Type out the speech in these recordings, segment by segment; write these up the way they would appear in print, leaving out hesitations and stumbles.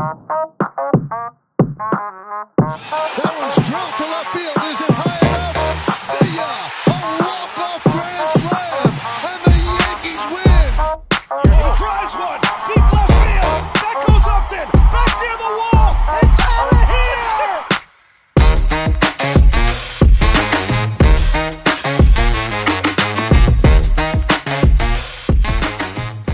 That one's drilled to left field. Is it high enough? See ya! A walk-off grand slam, and the Yankees win! He drives one, deep left field. That goes Upton, back near the wall. It's out of here!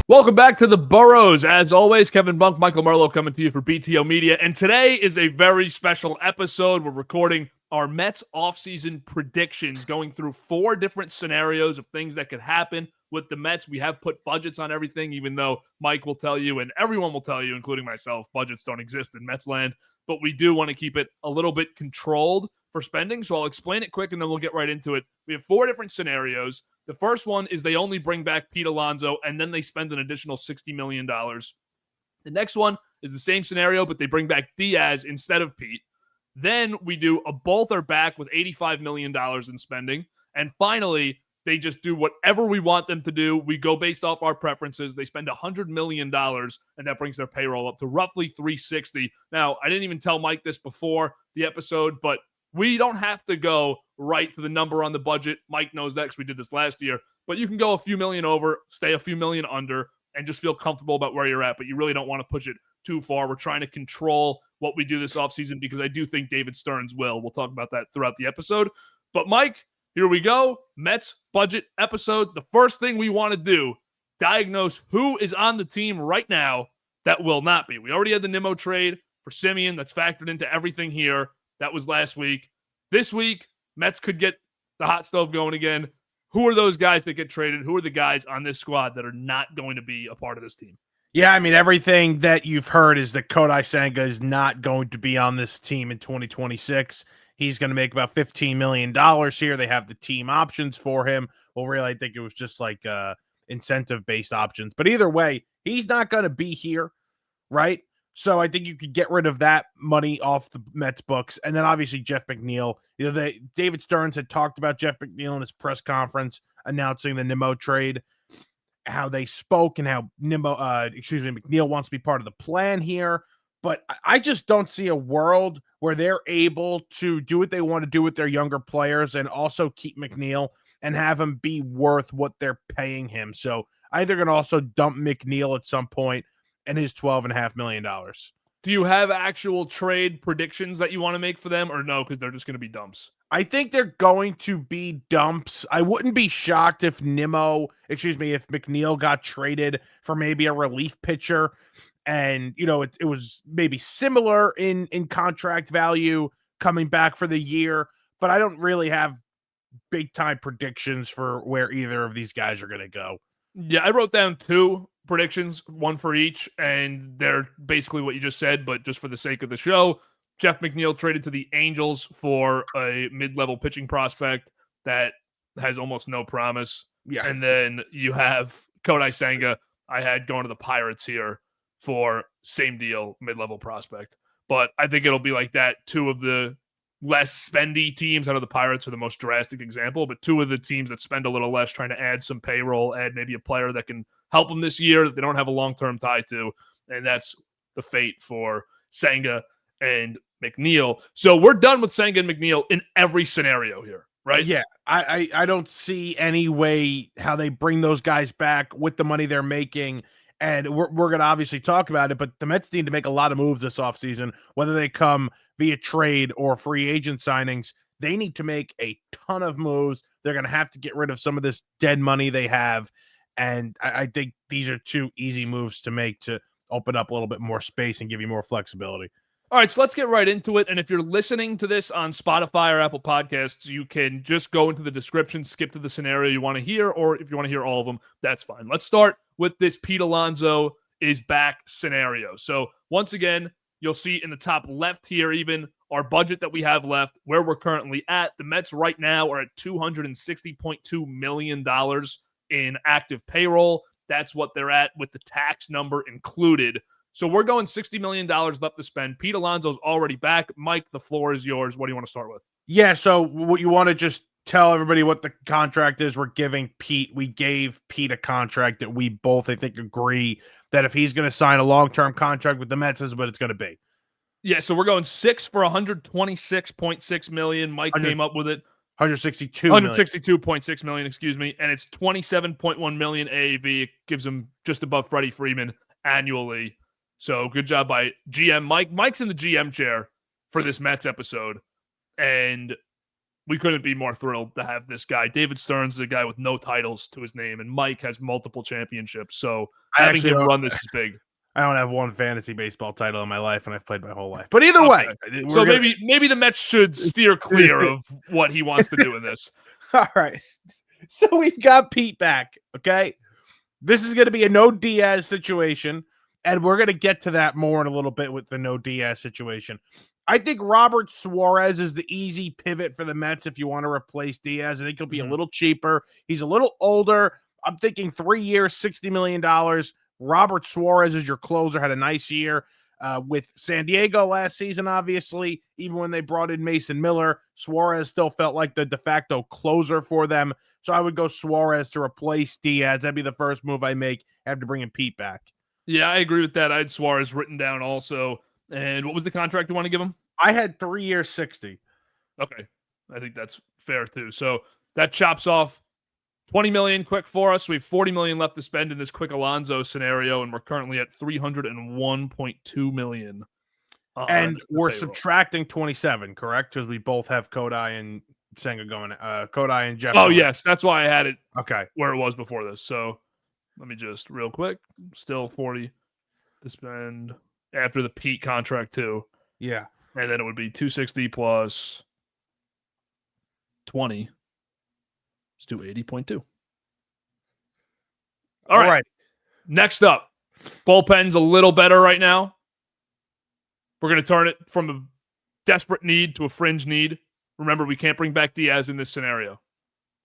Welcome back to the Boroughs. As always, Kevin Bunk, Michael Merlo coming to you for BTO Media. And today is a very special episode. We're recording our Mets offseason predictions, going through 4 different scenarios of things that could happen with the Mets. We have put budgets on everything, even though Mike will tell you, and everyone will tell you, including myself, budgets don't exist in Mets land. But we do want to keep it a little bit controlled for spending. So I'll explain it quick and then we'll get right into it. We have 4 different scenarios. The first one is they only bring back Pete Alonso and then they spend an additional $60 million. The next one is the same scenario, but they bring back Diaz instead of Pete. Then we do a both are back with $85 million in spending. And finally, they just do whatever we want them to do. We go based off our preferences. They spend $100 million, and that brings their payroll up to roughly $360. Now, I didn't even tell Mike this before the episode, but we don't have to go right to the number on the budget. Mike knows that because we did this last year. But you can go a few million over, stay a few million under, and just feel comfortable about where you're at. But you really don't want to push it too far. We're trying to control what we do this offseason because I do think David Stearns will. We'll talk about that throughout the episode. But Mike, here we go. Mets budget episode. The first thing we want to do, diagnose who is on the team right now that will not be. We already had the Nimmo trade for Simeon. That's factored into everything here. That was last week. This week, Mets could get the hot stove going again. Who are those guys that get traded? Who are the guys on this squad that are not going to be a part of this team? Yeah, I mean, everything that you've heard is that Cody Bellinger is not going to be on this team in 2026. He's going to make about $15 million here. They have the team options for him. Well, really, I think it was just like incentive-based options. But either way, he's not going to be here, right? So I think you could get rid of that money off the Mets books. And then obviously Jeff McNeil. You know, David Stearns had talked about Jeff McNeil in his press conference announcing the Nimmo trade, how they spoke and how McNeil wants to be part of the plan here. But I just don't see a world where they're able to do what they want to do with their younger players and also keep McNeil and have him be worth what they're paying him. So I think they're going to also dump McNeil at some point and his $12.5 million. Do you have actual trade predictions that you want to make for them or no? Because they're just going to be dumps. I think they're going to be dumps. I wouldn't be shocked if if McNeil got traded for maybe a relief pitcher. And, you know, it was maybe similar in contract value coming back for the year, but I don't really have big time predictions for where either of these guys are going to go. Yeah, I wrote down 2 predictions, 1 for each, and they're basically what you just said, but just for the sake of the show. Jeff McNeil traded to the Angels for a mid-level pitching prospect that has almost no promise. Yeah. And then you have Cody Bellinger I had going to the Pirates here for same deal, mid-level prospect. But I think it'll be like that. 2 of the less spendy teams, I know the Pirates are the most drastic example, but 2 of the teams that spend a little less trying to add some payroll, add maybe a player that can help them this year that they don't have a long-term tie to. And that's the fate for Senga and McNeil. So we're done with Senga and McNeil in every scenario here, right? Yeah, I don't see any way how they bring those guys back with the money they're making. And we're going to obviously talk about it, but the Mets need to make a lot of moves this offseason, whether they come via trade or free agent signings. They need to make a ton of moves. They're going to have to get rid of some of this dead money they have. And I think these are 2 easy moves to make to open up a little bit more space and give you more flexibility. All right, so let's get right into it. And if you're listening to this on Spotify or Apple Podcasts, you can just go into the description, skip to the scenario you want to hear, or if you want to hear all of them, that's fine. Let's start with this Pete Alonso is back scenario. So once again, you'll see in the top left here even our budget that we have left, where we're currently at. The Mets right now are at $260.2 million in active payroll. That's what they're at with the tax number included. So we're going $60 million left to spend. Pete Alonso's already back. Mike, the floor is yours. What do you want to start with? Yeah, so what you want to just tell everybody what the contract is we're giving Pete. We gave Pete a contract that we both, I think, agree that if he's going to sign a long-term contract with the Mets, this is what it's going to be. Yeah, so we're going 6 for $126.6 million. Mike came up with it. 162 million, excuse me, and it's 27.1 million AAV. It gives him just above Freddie Freeman annually. So good job by GM Mike. Mike's in the GM chair for this Mets episode, and we couldn't be more thrilled to have this guy. David Stearns is a guy with no titles to his name, and Mike has multiple championships. So having him run this is big. I don't have one fantasy baseball title in my life, and I've played my whole life. But either way, so maybe the Mets should steer clear of what he wants to do in this. All right. So we've got Pete back, okay? This is going to be a no Diaz situation, and we're going to get to that more in a little bit with the no Diaz situation. I think Robert Suarez is the easy pivot for the Mets if you want to replace Diaz. I think he'll be a little cheaper. He's a little older. I'm thinking 3 years, $60 million. Robert Suarez is your closer, had a nice year with San Diego last season, obviously. Even when they brought in Mason Miller, Suarez still felt like the de facto closer for them. So I would go Suarez to replace Diaz. That'd be the first move I make after bringing Pete back. Yeah, I agree with that. I had Suarez written down also. And what was the contract you want to give him? I had 3 years, 60. Okay. I think that's fair too. So that chops off 20 million quick for us. We have 40 million left to spend in this quick Alonso scenario, and we're currently at 301.2 million. And we're subtracting 27, correct? Because we both have Kodai and Senga going. Kodai and Jeff. Oh, yes. That's why I had it okay where it was before this. So let me just real quick. Still 40 to spend after the Pete contract too. Yeah. And then it would be 260 plus 20. Let's do 80.2. All right. Next up, bullpen's a little better right now. We're going to turn it from a desperate need to a fringe need. Remember, we can't bring back Diaz in this scenario.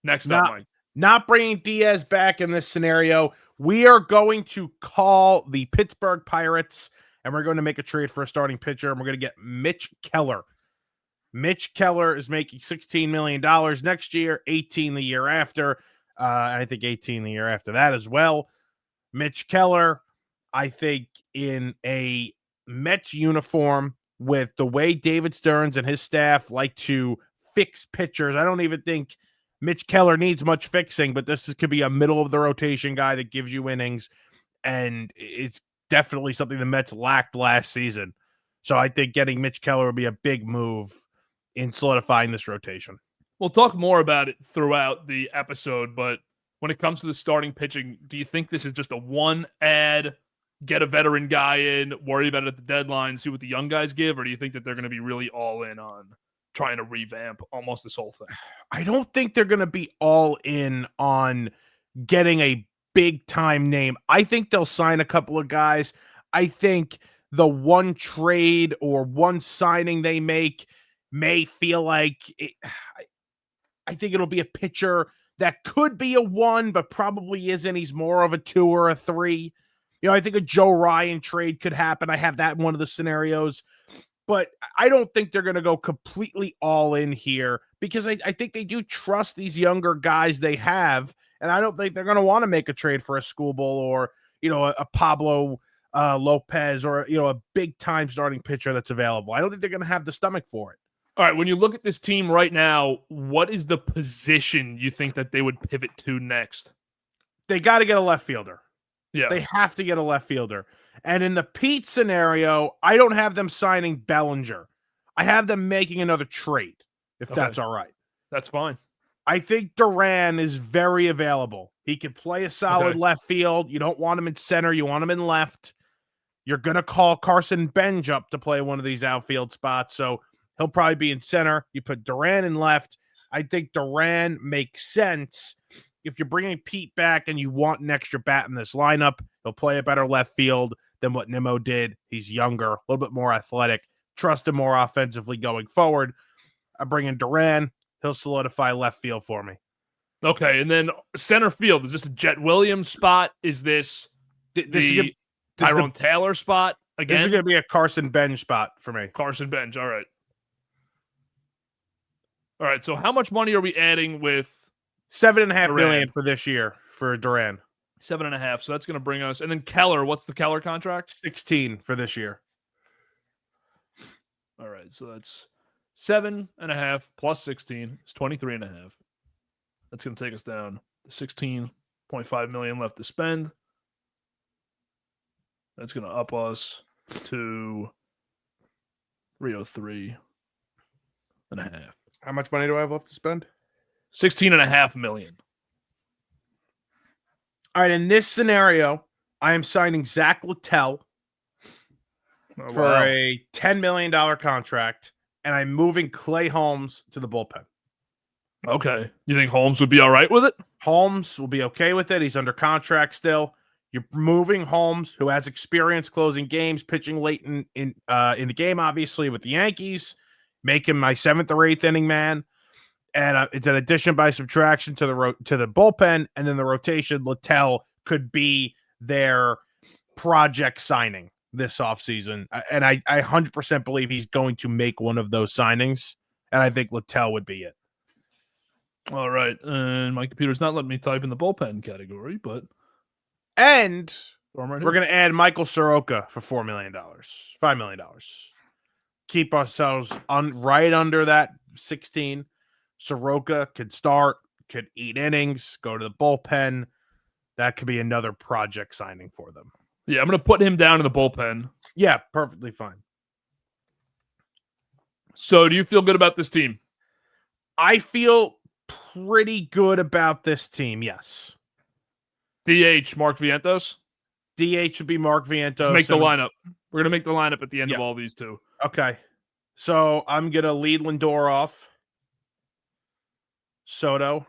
Next up, Mike. Not bringing Diaz back in this scenario. We are going to call the Pittsburgh Pirates, and we're going to make a trade for a starting pitcher, and we're going to get Mitch Keller. Mitch Keller is making $16 million next year, 18 the year after. I think 18 the year after that as well. Mitch Keller, I think in a Mets uniform with the way David Stearns and his staff like to fix pitchers, I don't even think Mitch Keller needs much fixing, but this could be a middle of the rotation guy that gives you innings, and it's definitely something the Mets lacked last season. So I think getting Mitch Keller would be a big move in solidifying this rotation. We'll talk more about it throughout the episode, but when it comes to the starting pitching, do you think this is just a one ad, get a veteran guy in, worry about it at the deadline, see what the young guys give, or do you think that they're going to be really all in on trying to revamp almost this whole thing? I don't think they're going to be all in on getting a big-time name. I think they'll sign a couple of guys. I think the one trade or one signing they make may feel like I think it'll be a pitcher that could be a 1, but probably isn't. He's more of a 2 or a 3. You know, I think a Joe Ryan trade could happen. I have that in one of the scenarios, but I don't think they're going to go completely all in here because I think they do trust these younger guys they have, and I don't think they're going to want to make a trade for a Skubal or, you know, a Pablo Lopez or, you know, a big-time starting pitcher that's available. I don't think they're going to have the stomach for it. All right, when you look at this team right now, what is the position you think that they would pivot to next? They got to get a left fielder. Yeah. They have to get a left fielder. And in the Pete scenario, I don't have them signing Bellinger. I have them making another trade, if that's all right. That's fine. I think Duran is very available. He can play a solid left field. You don't want him in center. You want him in left. You're going to call Carson Benj up to play one of these outfield spots. So he'll probably be in center. You put Duran in left. I think Duran makes sense. If you're bringing Pete back and you want an extra bat in this lineup, he'll play a better left field than what Nimmo did. He's younger, a little bit more athletic. Trust him more offensively going forward. I bring in Duran. He'll solidify left field for me. Okay, and then center field. Is this a Jet Williams spot? Is this the Tyrone Taylor spot again? This is going to be a Carson Benj spot for me. Carson Benj, all right. All right, so how much money are we adding with $7.5 million for this year for Duran? 7.5. So that's going to bring us. And then Keller, what's the Keller contract? 16 for this year. All right. So that's 7.5 plus 16 is 23.5. That's going to take us down to 16.5 million left to spend. That's going to up us to 303.5. How much money do I have left to spend? 16.5 million. All right, in this scenario, I am signing Zach Littell for a $10 million contract, and I'm moving Clay Holmes to the bullpen. Okay. You think Holmes would be all right with it? Holmes will be okay with it. He's under contract still. You're moving Holmes, who has experience closing games, pitching late in the game, obviously, with the Yankees. Make him my 7th or 8th inning man. And it's an addition by subtraction to the bullpen, and then the rotation. Littell could be their project signing this offseason. And I 100% believe he's going to make one of those signings, and I think Littell would be it. All right. And my computer's not letting me type in the bullpen category, but... And right we're going to add Michael Soroka for $4 million, $5 million. Keep ourselves right under that 16. Soroka could start, could eat innings, go to the bullpen. That could be another project signing for them. Yeah, I'm going to put him down in the bullpen. Yeah, perfectly fine. So do you feel good about this team? I feel pretty good about this team, yes. DH, Mark Vientos? DH would be Mark Vientos. Let's make the lineup. We're going to make the lineup at the end of all these two. Okay. So I'm going to lead Lindor off. Soto.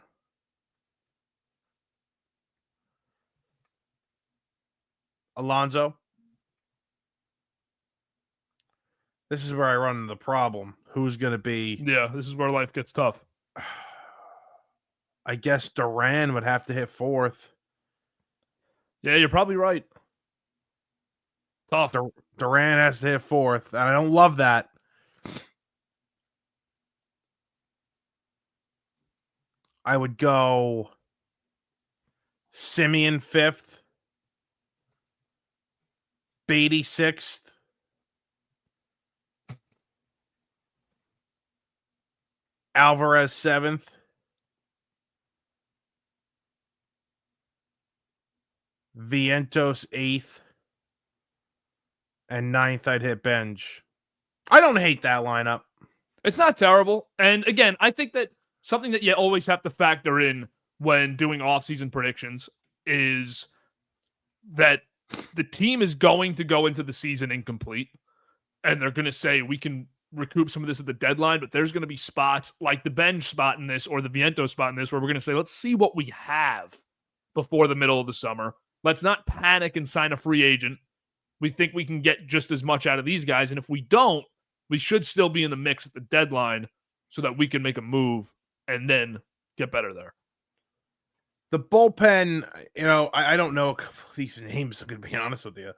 Alonso. This is where I run into the problem. Who's going to be... Yeah, this is where life gets tough. I guess Duran would have to hit 4th. Yeah, you're probably right. Tough. Duran has to hit 4th, and I don't love that. I would go Simeon 5th, Beatty 6th, Alvarez 7th, Vientos 8th, and 9th I'd hit Benj. I don't hate that lineup. It's not terrible. And again, I think that something that you always have to factor in when doing off-season predictions is that the team is going to go into the season incomplete, and they're going to say, we can recoup some of this at the deadline, but there's going to be spots like the Benj spot in this or the Vientos spot in this where we're going to say, let's see what we have before the middle of the summer. Let's not panic and sign a free agent. We think we can get just as much out of these guys, and if we don't, we should still be in the mix at the deadline so that we can make a move and then get better there. The bullpen, I don't know a couple of these names, I'm going to be honest with you,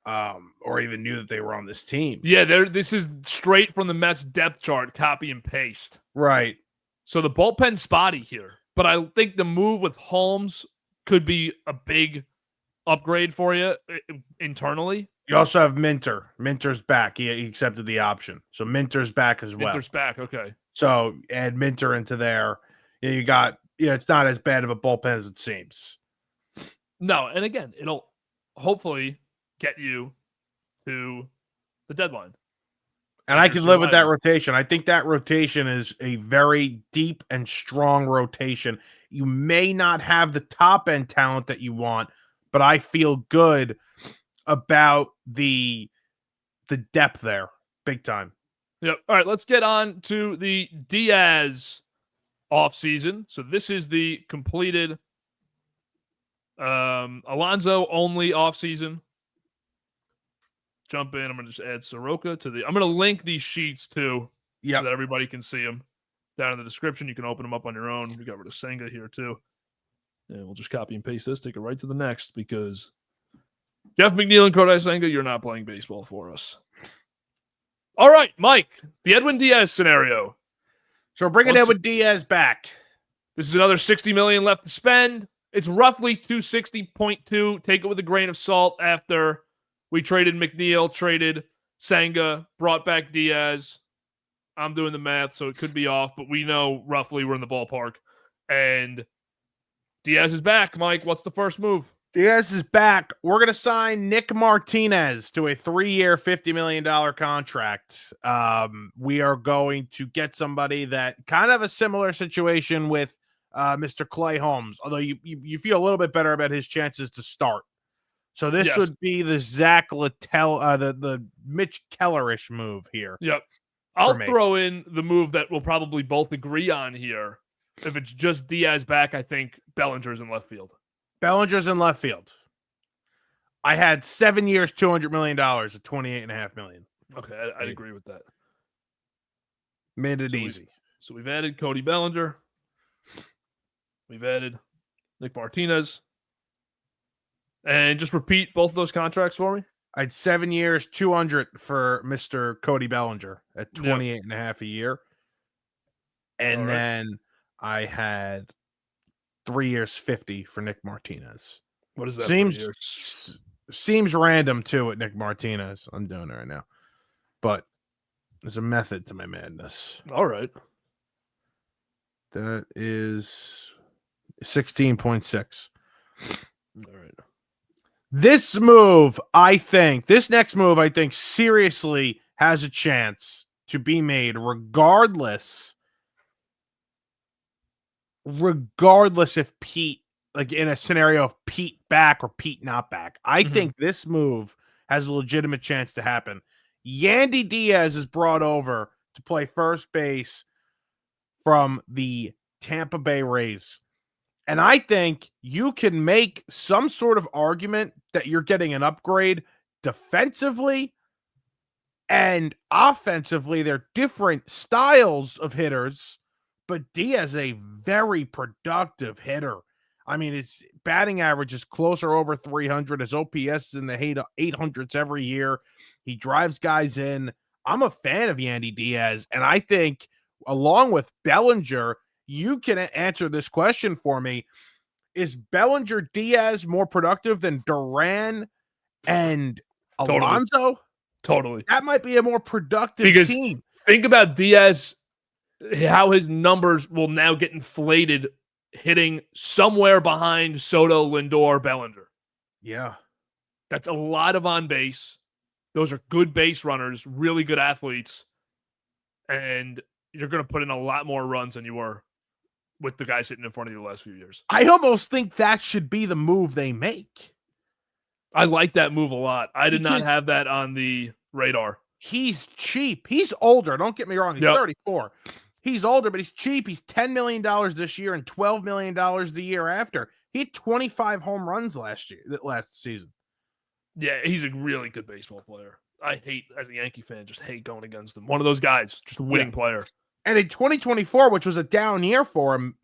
or even knew that they were on this team. Yeah, this is straight from the Mets depth chart, copy and paste. Right. So the bullpen's spotty here, but I think the move with Holmes could be a big upgrade for you internally. You also have Minter. Minter's back. He accepted the option. So Minter's back as well. Minter's back, okay. So add Minter into there. You got, it's not as bad of a bullpen as it seems. No, and again, it'll hopefully get you to the deadline. And I can live with that rotation. I think that rotation is a very deep and strong rotation. You may not have the top end talent that you want, but I feel good about the depth there, big time. Yep. All right, let's get on to the Diaz offseason. So this is the completed Alonso only offseason. Jump in. I'm going to just add Soroka to the... I'm going to link these sheets too, so that everybody can see them down in the description. You can open them up on your own. We got rid of Senga here too. And we'll just copy and paste this, take it right to the next, because Jeff McNeil and Cody Senga, you're not playing baseball for us. All right, Mike, the Edwin Diaz scenario. So we're bringing Edwin Diaz back. This is another $60 million left to spend. It's roughly 260.2. Take it with a grain of salt after we traded McNeil, traded Senga, brought back Diaz. I'm doing the math, so it could be off, but we know roughly we're in the ballpark. And Diaz is back, Mike. What's the first move? Diaz is back. We're going to sign Nick Martinez to a 3-year, $50 million contract. We are going to get somebody that kind of a similar situation with Mr. Clay Holmes, although you feel a little bit better about his chances to start. So this would be the Zach Littell, the Mitch Keller-ish move here. Yep. I'll throw in the move that we'll probably both agree on here. If it's just Diaz back, I think Bellinger's in left field. Bellinger's in left field. I had 7 years, $200 million at $28.5 million. Okay, I'd agree with that. Made it easy. So we've added Cody Bellinger. We've added Nick Martinez. And just repeat both of those contracts for me. I had 7 years, 200 for Mr. Cody Bellinger at 28.5 a year. And then I had 3 years, 50 for Nick Martinez. What is that? Seems random too with Nick Martinez. I'm doing it right now. But there's a method to my madness. All right. That is 16.6. All right. This next move, I think, seriously has a chance to be made regardless if Pete, like in a scenario of Pete back or Pete not back. I think this move has a legitimate chance to happen. Yandy Diaz is brought over to play first base from the Tampa Bay Rays. And I think you can make some sort of argument that you're getting an upgrade defensively and offensively. They're different styles of hitters, but Diaz is a very productive hitter. I mean, his batting average is closer over 300. His OPS is in the 800s every year. He drives guys in. I'm a fan of Yandy Diaz, and I think along with Bellinger, you can answer this question for me. Is Bellinger Diaz more productive than Duran and Alonso? Totally. That might be a more productive team. Think about Diaz, how his numbers will now get inflated hitting somewhere behind Soto, Lindor, Bellinger. Yeah. That's a lot of on base. Those are good base runners, really good athletes. And you're going to put in a lot more runs than you were with the guys sitting in front of you the last few years. I almost think that should be the move they make. I like that move a lot. I did not have that on the radar. He's cheap. He's older. Don't get me wrong. He's 34. He's older, but he's cheap. He's $10 million this year and $12 million the year after. He had 25 home runs last season. Yeah, he's a really good baseball player. I hate, as a Yankee fan, just hate going against him. One of those guys, just a winning player. And in 2024, which was a down year for him,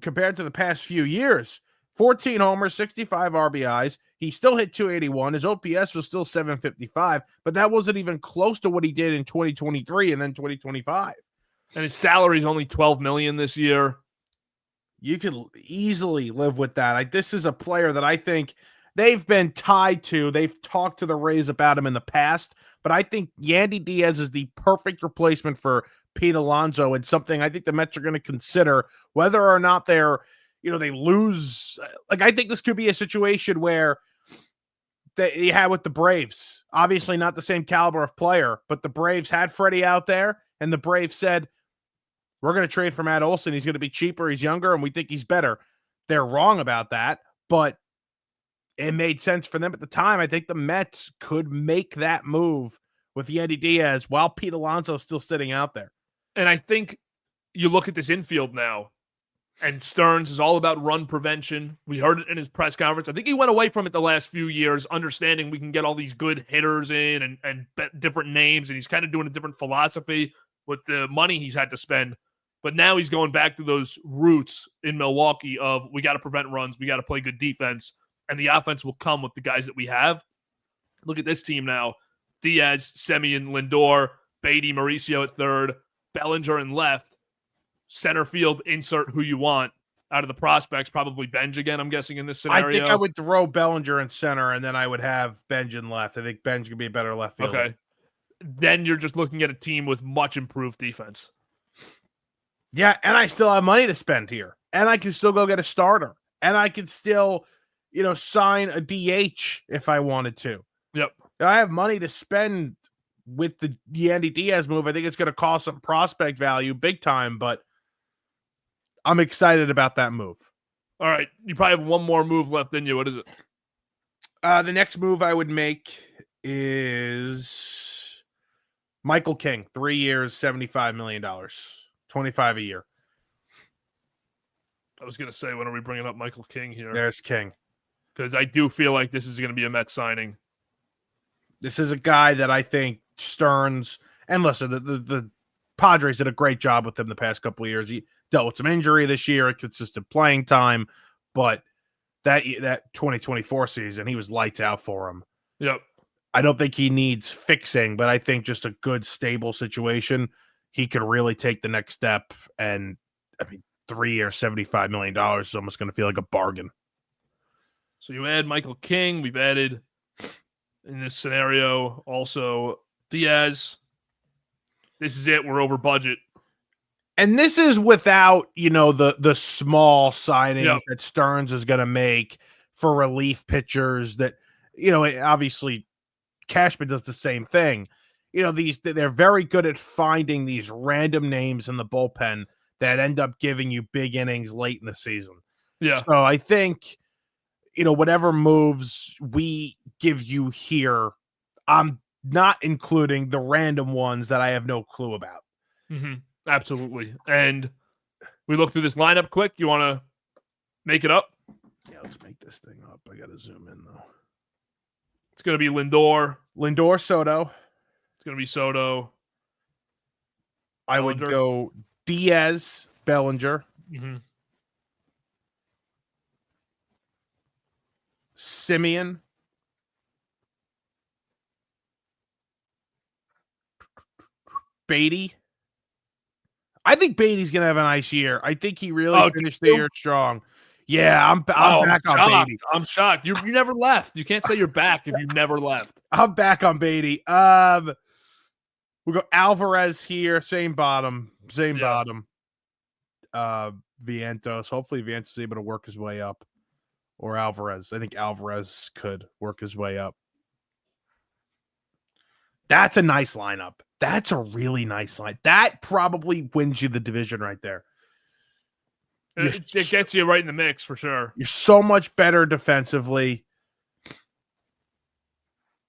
compared to the past few years, 14 homers, 65 RBIs. He still hit 281. His OPS was still 755, but that wasn't even close to what he did in 2023 and then 2025. And his salary is only $12 million this year. You could easily live with that. This is a player that I think they've been tied to. They've talked to the Rays about him in the past, but I think Yandy Diaz is the perfect replacement for Pete Alonso, and something I think the Mets are going to consider whether or not they lose. Like, I think this could be a situation where they had with the Braves. Obviously not the same caliber of player, but the Braves had Freddy out there, and the Braves said, we're going to trade for Matt Olson. He's going to be cheaper. He's younger, and we think he's better. They're wrong about that, but it made sense for them at the time. I think the Mets could make that move with Yandy Diaz while Pete Alonso is still sitting out there. And I think you look at this infield now, and Stearns is all about run prevention. We heard it in his press conference. I think he went away from it the last few years, understanding we can get all these good hitters in and bet different names, and he's kind of doing a different philosophy with the money he's had to spend. But now he's going back to those roots in Milwaukee of we got to prevent runs, we got to play good defense, and the offense will come with the guys that we have. Look at this team now. Diaz, Semien, Lindor, Beatty, Mauricio at third, Bellinger in left, center field, insert who you want. out of the prospects, probably Benj again, I'm guessing, in this I scenario. think I would throw Bellinger in center, and then I would have Benj in left. I think Benj could be a better left fielder. Okay. Then you're just looking at a team with much improved defense. Yeah, and I still have money to spend here. And I can still go get a starter. And I can still, sign a DH if I wanted to. Yep. I have money to spend with the Yandy Diaz move. I think it's going to cost some prospect value big time, but I'm excited about that move. All right. You probably have one more move left in you. What is it? The next move I would make is Michael King, 3 years, $75 million, 25 a year. I was going to say, when are we bringing up Michael King here? There's King. Because I do feel like this is going to be a Mets signing. This is a guy that I think Stearns, and listen, the Padres did a great job with him the past couple of years. He dealt with some injury this year, consistent playing time, but that 2024 season, he was lights out for him. Yep. I don't think he needs fixing, but I think just a good, stable situation, he could really take the next step. And 3 years, $75 million is almost going to feel like a bargain. So you add Michael King. We've added, in this scenario, also Diaz. This is it. We're over budget. And this is without, the small signings that Stearns is going to make for relief pitchers that, obviously Cashman does the same thing. They're very good at finding these random names in the bullpen that end up giving you big innings late in the season. Yeah. So I think, whatever moves we give you here, I'm not including the random ones that I have no clue about. Mm-hmm. Absolutely. And we look through this lineup quick. You want to make it up? Yeah, let's make this thing up. I got to zoom in, though. It's going to be Lindor, Soto. It's going to be Soto. I would go Diaz, Bellinger. Mm-hmm. Simeon. Beatty. I think Beatty's going to have a nice year. I think he really finished the year strong. Yeah, I'm back on Beatty. I'm shocked. You never left. You can't say you're back if you never left. I'm back on Beatty. We'll go Alvarez here. Same bottom. Vientos. Hopefully Vientos is able to work his way up. Or Alvarez. I think Alvarez could work his way up. That's a nice lineup. That's a really nice line. That probably wins you the division right there. It gets you right in the mix for sure. You're so much better defensively.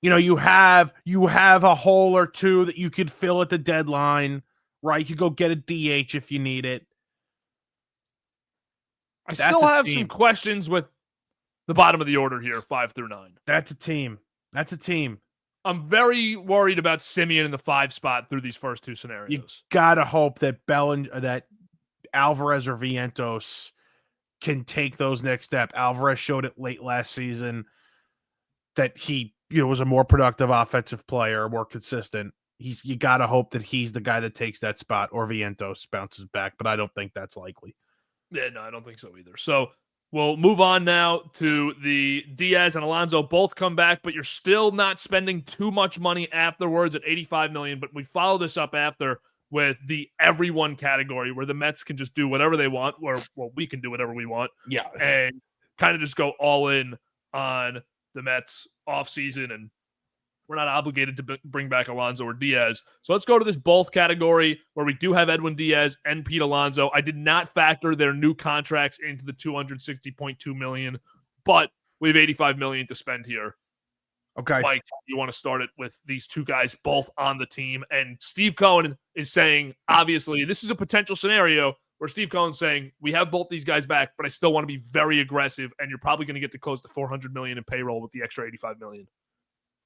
You have a hole or two that you could fill at the deadline, right? You could go get a DH if you need it. I still have some questions with the bottom of the order here, 5 through 9. That's a team. I'm very worried about Simeon in the 5 spot through these first two scenarios. You gotta hope that that Alvarez or Vientos can take those next step. Alvarez showed it late last season that he was a more productive offensive player, more consistent. You gotta hope that he's the guy that takes that spot, or Vientos bounces back, but I don't think that's likely. Yeah, no, I don't think so either. So we'll move on now to the Diaz and Alonso both come back, but you're still not spending too much money afterwards at $85 million. But we follow this up after with the everyone category where the Mets can just do whatever they want, or we can do whatever we want. Yeah. And kind of just go all in on the Mets offseason, and we're not obligated to bring back Alonso or Diaz. So let's go to this both category where we do have Edwin Diaz and Pete Alonso. I did not factor their new contracts into the $260.2 million, but we have $85 million to spend here. Okay. Mike, you want to start it with these two guys both on the team. And Steve Cohen is saying, obviously, this is a potential scenario where Steve Cohen's saying, we have both these guys back, but I still want to be very aggressive, and you're probably going to get to close to $400 million in payroll with the extra $85 million.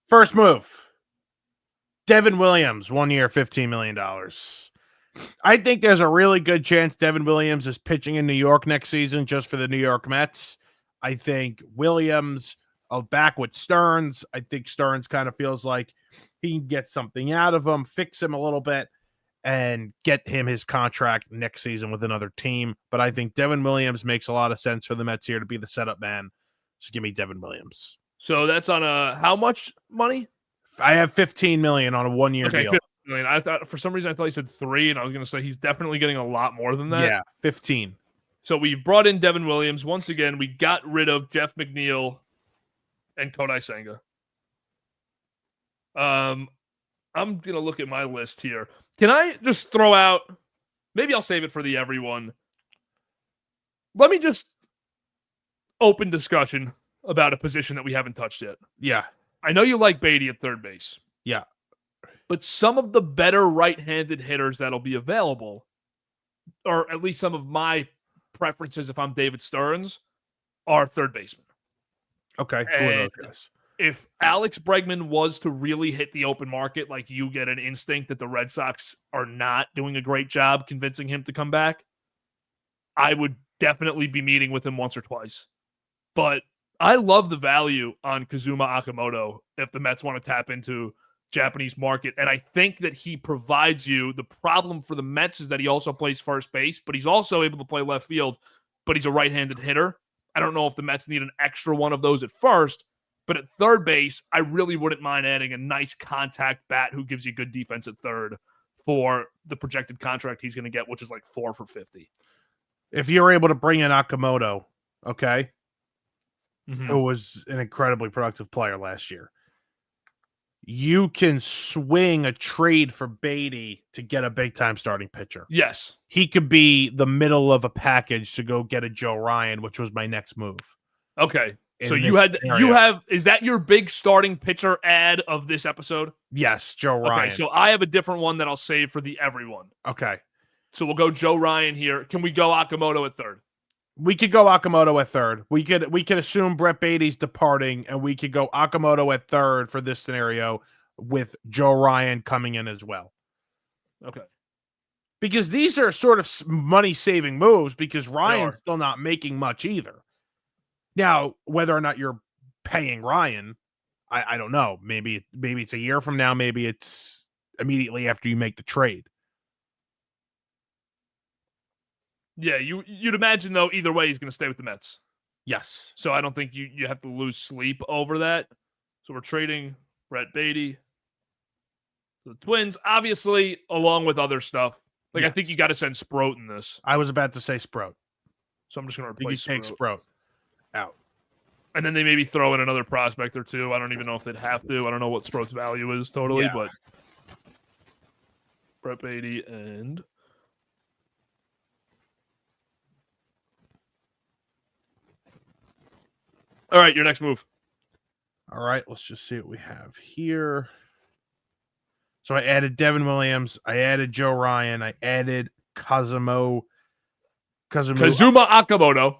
First move, Devin Williams, 1 year, $15 million. I think there's a really good chance Devin Williams is pitching in New York next season just for the New York Mets. I think Williams back with Stearns. I think Stearns kind of feels like he can get something out of him, fix him a little bit. and get him his contract next season with another team. But I think Devin Williams makes a lot of sense for the Mets here to be the setup man. So give me Devin Williams. So that's on how much money? I have $15 million on a 1-year Okay, deal. 15 million. I thought for some reason I thought you said 3, and I was going to say he's definitely getting a lot more than that. Yeah, 15. So we've brought in Devin Williams once again. We got rid of Jeff McNeil and Kodai Senga. I'm going to look at my list here. Can I just throw out, maybe I'll save it for the everyone. Let me just open discussion about a position that we haven't touched yet. Yeah. I know you like Beatty at third base. Yeah. But some of the better right-handed hitters that'll be available, or at least some of my preferences if I'm David Stearns, are third baseman. Okay. Who are those guys? If Alex Bregman was to really hit the open market, like you get an instinct that the Red Sox are not doing a great job convincing him to come back, I would definitely be meeting with him once or twice. But I love the value on Kazuma Akamoto if the Mets want to tap into Japanese market. And I think that he provides you. The problem for the Mets is that he also plays first base, but he's also able to play left field, but he's a right-handed hitter. I don't know if the Mets need an extra one of those at first, but at third base, I really wouldn't mind adding a nice contact bat who gives you good defense at third for the projected contract he's going to get, which is like 4 for $50. If you're able to bring in Akamoto, okay, Mm-hmm. who was an incredibly productive player last year, you can swing a trade for Beatty to get a big-time starting pitcher. Yes. He could be the middle of a package to go get a Joe Ryan, which was my next move. Okay. So In you this scenario. have, is that your big starting pitcher ad of this episode? Yes, Joe Ryan. Okay, so I have a different one that I'll save for the everyone. Okay. So we'll go Joe Ryan here. Can we go Akamoto at third? We could go Akamoto at third. We could assume Brett Beatty's departing, and we could go Akamoto at third for this scenario with Joe Ryan coming in as well. Okay. Because these are sort of money-saving moves because Ryan's still not making much either. Now, whether or not you're paying Ryan, I don't know. Maybe it's a year from now. Maybe it's immediately after you make the trade. Yeah, you'd imagine, though, either way, he's going to stay with the Mets. Yes. So I don't think you have to lose sleep over that. So we're trading Brett Beatty to the Twins, obviously, along with other stuff. Like, I think you got to send Sproat in this. I was about to say Sproat. So I'm just going to You replace take Sproat out. And then they maybe throw in another prospect or two. I don't even know if they'd have to. I don't know what Sproat's value is totally, but Brett Beatty and all right, your next move. All right, let's just see what we have here. So I added Devin Williams. I added Joe Ryan. I added Kazuma Akamoto.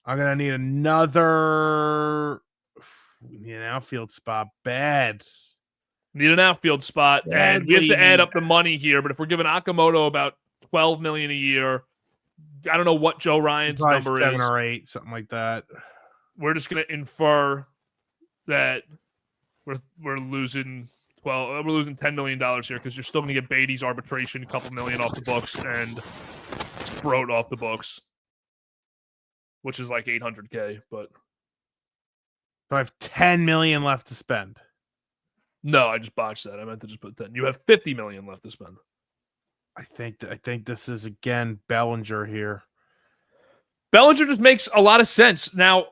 I'm going to need another an outfield spot. Bad. Need an outfield spot. And we have to add up the money here. But if we're giving Akamoto about $12 million a year, I don't know what Joe Ryan's Probably number 7 is. or 8, something like that. We're just going to infer that we're losing we're losing $10 million here because you're still going to get Beatty's arbitration, a couple million off the books, and Sproat off the books, which is like $800K. But So I have $10 million left to spend. no, I just botched that. I meant to just put 10. You have $50 million left to spend. I think this is again Bellinger here. Bellinger just makes a lot of sense. Now,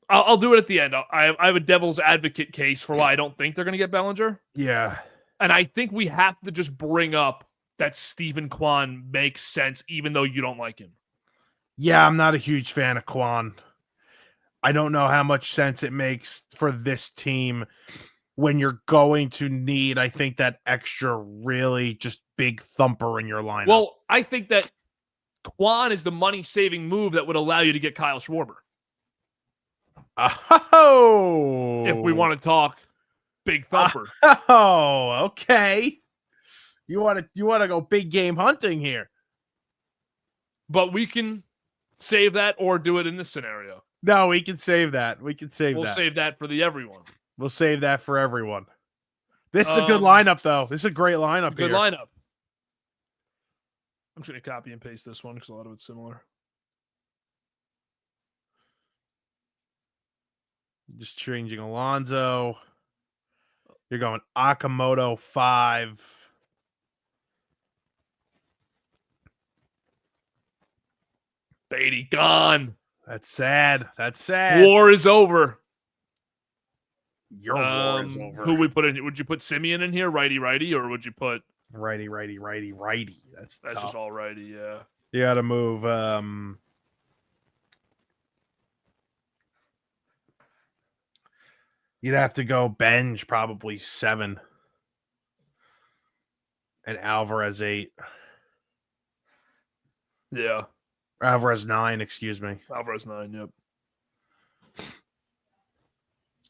I'll do it at the end. I have a devil's advocate case for why I don't think they're going to get Bellinger. Yeah. And I think we have to just bring up that Stephen Kwan makes sense, even though you don't like him. Yeah, I'm not a huge fan of Kwan. I don't know how much sense it makes for this team when you're going to need, I think, that extra really just big thumper in your lineup. Well, I think that Kwan is the money-saving move that would allow you to get Kyle Schwarber. Oh, If we want to talk big thumper. Oh, okay. You want to go big game hunting here? But we can save that or do it in this scenario. No, we can save that. We'll save that for the everyone. We'll save that for everyone. This is a good lineup, though. This is a great lineup. Good lineup. I'm just going to copy and paste this one because a lot of it's similar. Just changing Alonso. You're going Okamoto 5. Beatty gone. That's sad. That's sad. War is over. Your war is over. Who we put in? Would you put Simeon in here, righty, or would you put righty? That's tough. Just all righty. Yeah. You got to move. You'd have to go Benj probably 7, and Alvarez 8. Yeah. Alvarez 9. Excuse me. Alvarez 9. Yep.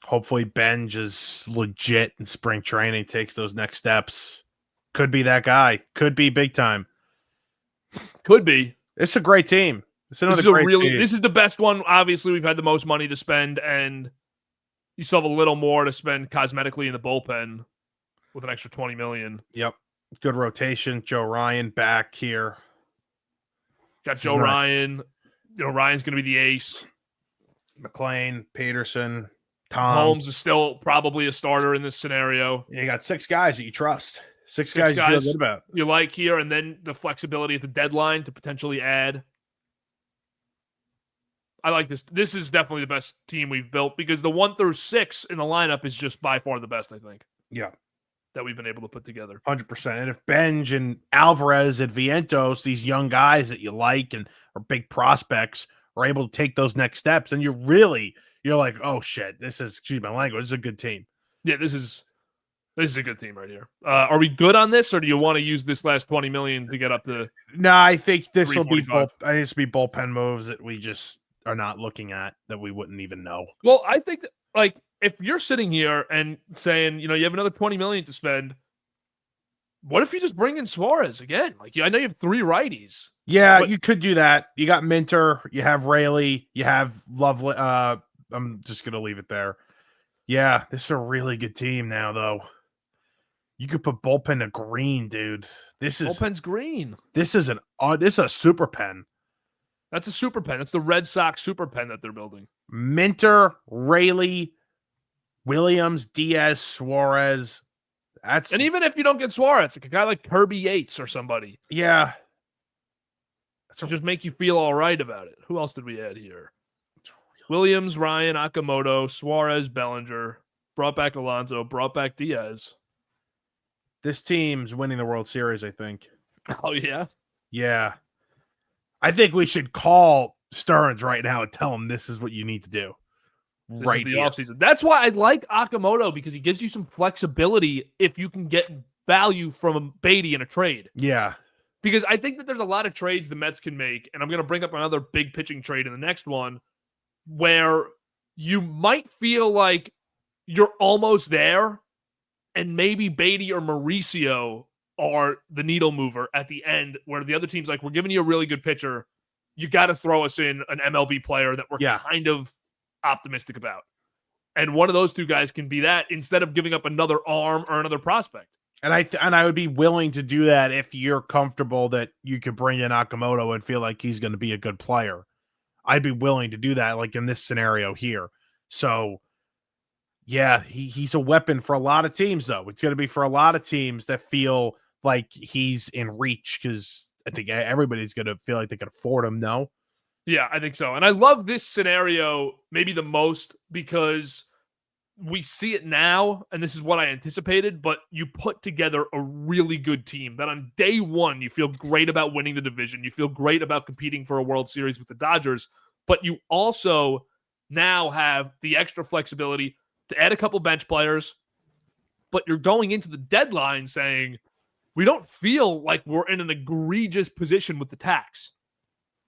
Hopefully Benj is legit in spring training, takes those next steps. Could be that guy. Could be big time. Could be. It's a great team. This is the best one. Obviously, we've had the most money to spend, and you still have a little more to spend cosmetically in the bullpen with an extra $20 million. Yep. Good rotation. Joe Ryan back here. Got Joe Ryan. Ryan's going to be the ace. McLean, Peterson, Tom. Holmes is still probably a starter in this scenario. You got 6 guys that you trust. Six guys you feel good about. You like here, and then the flexibility at the deadline to potentially add. I like this. This is definitely the best team we've built because the 1 through 6 in the lineup is just by far the best, I think. Yeah. That we've been able to put together. 100%. And if Benj and Alvarez and Vientos, these young guys that you like and are big prospects, are able to take those next steps, and you're like, oh shit, this is, excuse my language, this is a good team. Yeah, this is a good team right here. Are we good on this, or do you want to use this last $20 million to get up to? No, I think this will be bullpen moves that we just are not looking at, that we wouldn't even know. Well, I think that, if you're sitting here and saying, you have another $20 million to spend, what if you just bring in Suarez again? I know you have 3 righties. Yeah, you could do that. You got Minter, you have Rayleigh, you have Lovely. I'm just gonna leave it there. Yeah, this is a really good team now, though. You could put bullpen to Green, dude. Bullpen's Green. This is a super pen. That's a super pen. That's the Red Sox super pen that they're building. Minter, Rayleigh, Williams, Diaz, Suarez. And even if you don't get Suarez, a guy like Kirby Yates or somebody. Yeah. Just make you feel all right about it. Who else did we add here? Williams, Ryan, Okamoto, Suarez, Bellinger, brought back Alonso, brought back Diaz. This team's winning the World Series, I think. Oh, yeah? Yeah. I think we should call Stearns right now and tell him this is what you need to do. This is the offseason. That's why I like Okamoto, because he gives you some flexibility if you can get value from Beatty in a trade. Yeah. Because I think that there's a lot of trades the Mets can make, and I'm going to bring up another big pitching trade in the next one, where you might feel like you're almost there, and maybe Beatty or Mauricio are the needle mover at the end, where the other team's like, we're giving you a really good pitcher. You got to throw us in an MLB player that we're kind of optimistic about. And one of those 2 guys can be that, instead of giving up another arm or another prospect. And I would be willing to do that if you're comfortable that you could bring in Okamoto and feel like he's going to be a good player. I'd be willing to do that, like in this scenario here. So, yeah, he's a weapon for a lot of teams, though. It's going to be for a lot of teams that feel like he's in reach, because I think everybody's going to feel like they can afford him, no? Yeah, I think so. And I love this scenario maybe the most because we see it now, and this is what I anticipated, but you put together a really good team that on day one, you feel great about winning the division. You feel great about competing for a World Series with the Dodgers, but you also now have the extra flexibility to add a couple bench players, but you're going into the deadline saying, we don't feel like we're in an egregious position with the tax.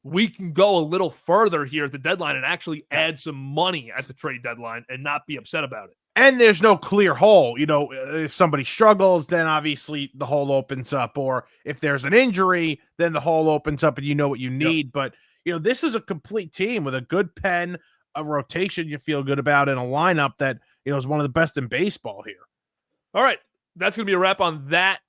We can go a little further here at the deadline and actually add some money at the trade deadline and not be upset about it. And there's no clear hole. If somebody struggles, then obviously the hole opens up. Or if there's an injury, then the hole opens up and you know what you need. Yep. But, this is a complete team with a good pen, a rotation you feel good about, and a lineup that, is one of the best in baseball here. All right. that's going to be a wrap on that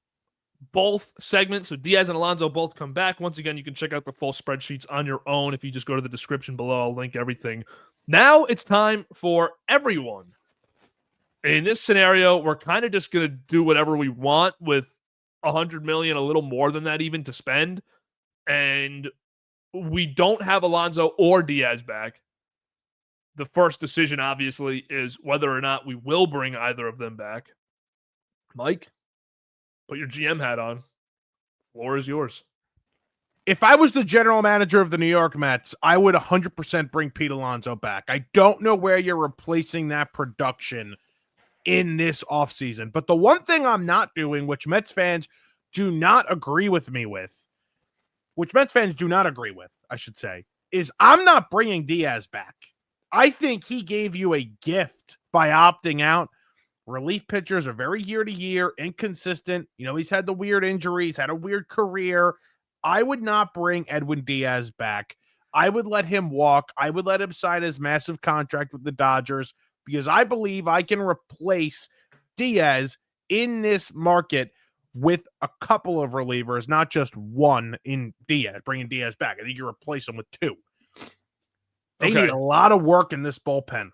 both segments. So Diaz and Alonso both come back. Once again, you can check out the full spreadsheets on your own if you just go to the description below. I'll link everything. Now it's time for everyone. In this scenario, we're kind of just going to do whatever we want with $100 million, a little more than that even, to spend. And we don't have Alonso or Diaz back. The first decision, obviously, is whether or not we will bring either of them back. Mike, put your GM hat on. Floor is yours. If I was the general manager of the New York Mets, I would 100% bring Pete Alonso back. I don't know where you're replacing that production in this offseason. But the one thing I'm not doing, which Mets fans do not agree with, I should say, is I'm not bringing Diaz back. I think he gave you a gift by opting out. Relief pitchers are very year-to-year, inconsistent. You know, he's had the weird injuries, had a weird career. I would not bring Edwin Diaz back. I would let him walk. I would let him sign his massive contract with the Dodgers because I believe I can replace Diaz in this market with a couple of relievers, not just one in Diaz, bringing Diaz back. I think you replace him with two. They need a lot of work in this bullpen.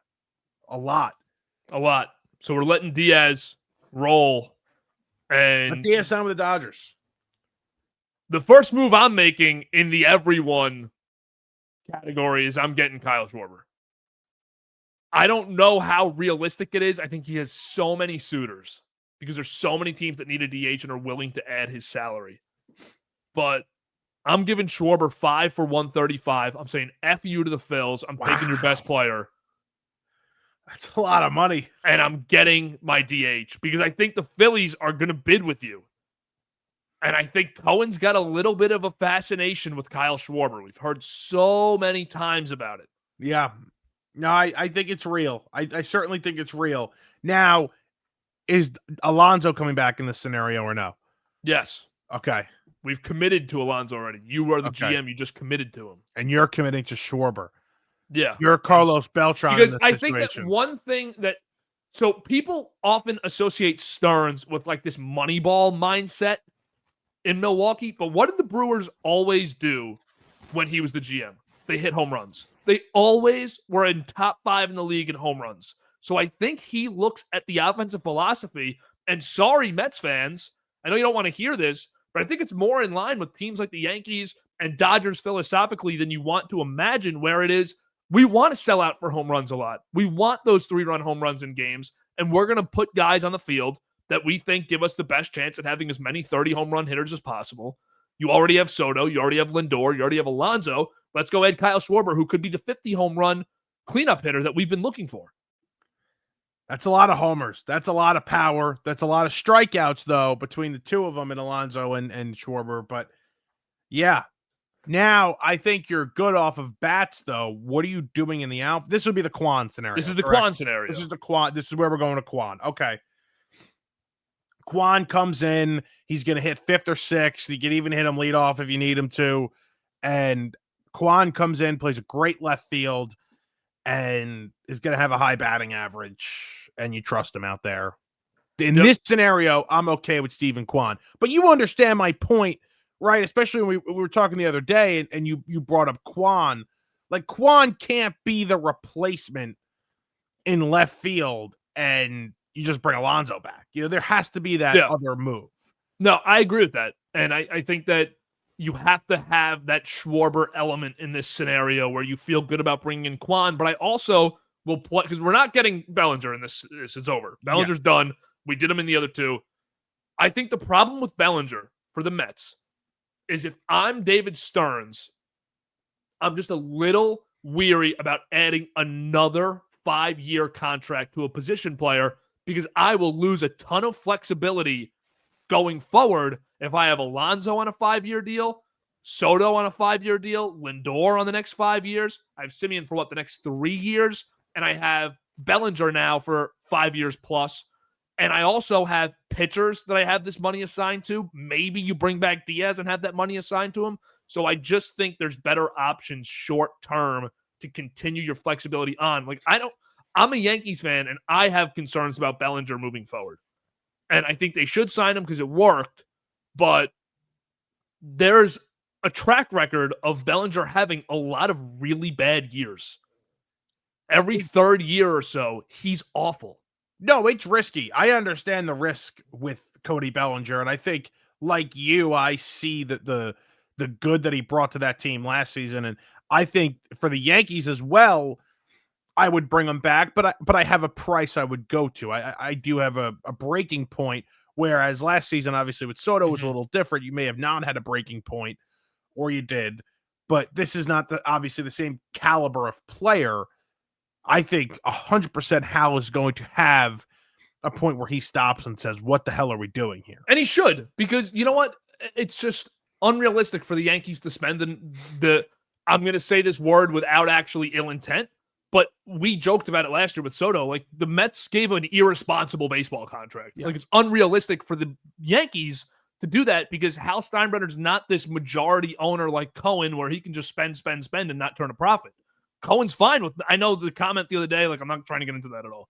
A lot. So we're letting Diaz roll. And let Diaz sign with the Dodgers. The first move I'm making in the everyone category is I'm getting Kyle Schwarber. I don't know how realistic it is. I think he has so many suitors because there's so many teams that need a DH and are willing to add his salary. But I'm giving Schwarber 5 for $135. I'm saying F you to the Phils. I'm taking your best player. That's a lot of money. And I'm getting my DH because I think the Phillies are going to bid with you. And I think Cohen's got a little bit of a fascination with Kyle Schwarber. We've heard so many times about it. Yeah. No, I think it's real. I certainly think it's real. Now, is Alonso coming back in this scenario or no? Yes. Okay. We've committed to Alonso already. You are the GM. You just committed to him. And you're committing to Schwarber. Yeah. You're Carlos Beltran. Because I think that's one thing that – so people often associate Stearns with like this Moneyball mindset in Milwaukee. But what did the Brewers always do when he was the GM? They hit home runs. They always were in top 5 in the league in home runs. So I think he looks at the offensive philosophy, and sorry, Mets fans, I know you don't want to hear this, but I think it's more in line with teams like the Yankees and Dodgers philosophically than you want to imagine, where it is we want to sell out for home runs a lot. We want those 3-run home runs in games, and we're going to put guys on the field that we think give us the best chance at having as many 30 home run hitters as possible. You already have Soto. You already have Lindor. You already have Alonso. Let's go add Kyle Schwarber, who could be the 50 home run cleanup hitter that we've been looking for. That's a lot of homers. That's a lot of power. That's a lot of strikeouts, though, between the two of them and Alonso and Schwarber. But, yeah. Now, I think you're good off of bats, though. What are you doing in the outfield? This would be the Kwan scenario. This is the correct? Kwan scenario. This is the Kwan. This is where we're going to Kwan. Okay. Kwan comes in. He's going to hit 5th or 6th. You can even hit him leadoff if you need him to. And Kwan comes in, plays a great left field, and is going to have a high batting average, and you trust him out there. In this scenario, I'm okay with Steven Kwan. But you understand my point, right? Especially when we were talking the other day, and you brought up Kwan. Like, Kwan can't be the replacement in left field, and you just bring Alonso back. You know, there has to be that other move. No, I agree with that. And I think that you have to have that Schwarber element in this scenario where you feel good about bringing in Kwan. But I also will play, because we're not getting Bellinger in this. This is over. Bellinger's done. We did him in the other two. I think the problem with Bellinger for the Mets is if I'm David Stearns, I'm just a little weary about adding another 5-year contract to a position player because I will lose a ton of flexibility going forward if I have Alonso on a 5-year deal, Soto on a 5-year deal, Lindor on the next 5 years. I have Simeon for the next 3 years, and I have Bellinger now for 5 years plus. And I also have pitchers that I have this money assigned to. Maybe you bring back Diaz and have that money assigned to him. So I just think there's better options short term to continue your flexibility on. I'm a Yankees fan, and I have concerns about Bellinger moving forward. and I think they should sign him because it worked. But there's a track record of Bellinger having a lot of really bad years. Every third year or so, he's awful. No, it's risky. I understand the risk with Cody Bellinger, and I think, like you, I see the good that he brought to that team last season, and I think for the Yankees as well, I would bring him back, but I have a price I would go to. I do have a breaking point, whereas last season, obviously with Soto, was a little different. You may have not had a breaking point, or you did, but this is not obviously the same caliber of player. I think 100% Hal is going to have a point where he stops and says, what the hell are we doing here? And he should, because you know what? It's just unrealistic for the Yankees to spend the I'm going to say this word without actually ill intent, but we joked about it last year with Soto. Like, the Mets gave an irresponsible baseball contract. Yeah. Like, it's unrealistic for the Yankees to do that because Hal Steinbrenner's not this majority owner like Cohen where he can just spend and not turn a profit. Cohen's fine with, I know the comment the other day, like, I'm not trying to get into that at all.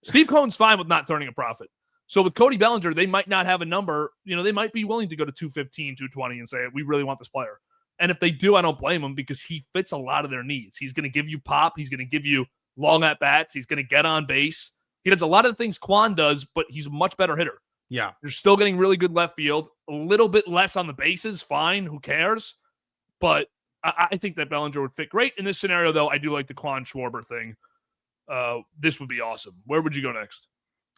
Steve Cohen's fine with not turning a profit. So with Cody Bellinger, they might not have a number. You know, they might be willing to go to 215, 220 and say, we really want this player. And if they do, I don't blame him because he fits a lot of their needs. He's going to give you pop. He's going to give you long at-bats. He's going to get on base. He does a lot of the things Kwan does, but he's a much better hitter. Yeah. You're still getting really good left field. A little bit less on the bases. Fine. Who cares? But I think that Bellinger would fit great. In this scenario, though, I do like the Kwan Schwarber thing. This would be awesome. Where would you go next?